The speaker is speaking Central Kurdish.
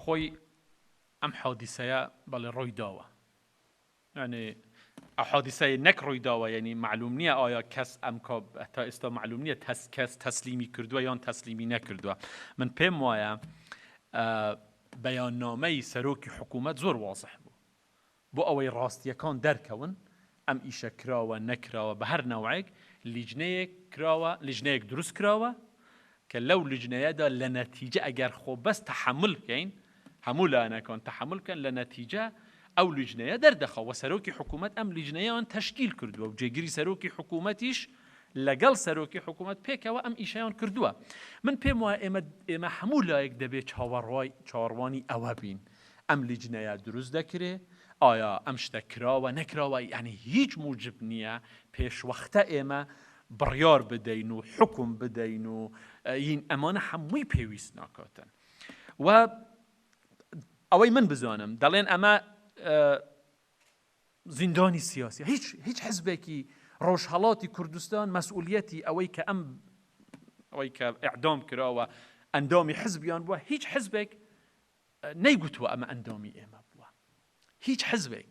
خوي ام حادثه بل رويداوه يعني حادثه نك رويداوه يعني معلوم نیه آیا کس ام کاب تا استا معلوم نیه کس تسلیمی کردوه یا تسلیمی نکردوه من پیم وایه بەیاننامەی سەرۆکی حکوومەت زۆر واضح بۆ ئەوەی ڕاستیەکان دەرکەون ئەم ئیشە کراوە نەکراوە بە هەر نەوعێک لیژنەیەک کراوە لیژنەیەک دروست کراوە کە لەو لیژنەیەدا لە نەتیجە ئەگەر خۆ بەس تەحمل بکەین هەموو لایەنەکان تەحمل بکەن لە نەتیجە ئەو لیژنەیە دەردەخەوە سەرۆکی حکوومەت ئەم لیژنەیەوان تەشکیل کردووە و جێگیری سەرۆکی حکوومەتیش لەگەڵ سەرۆکی حکوومەت پێکەوە ئەم ئیشەیان کردووە من پێم وایە ئێمە هەموو لایەک دەبێت چاوەڕوانی ئەوە بین ئەم لیژنەیە دروست دەکرێ ئایا ئەم شتە کراوە نەکراوە یعنی هیچ موجب نییە پێشوەختە ئێمە بڕیار بدەین و حکم بدەین و ئەمانە هەمووی پێویست ناکاتن و ئەوەی من بزانم دەڵێن ئەمە زیندانی سیاسی هیچ حزبێکی ڕۆژهەڵاتی کوردستان مەسئولیەتی ئەوەی کە ئیعدام کراوە ئەندامی حزبیان بووە هیچ حزبێک نەیگوتووە ئەمە ئەندامی ئێمە بووە هیچ حزبێک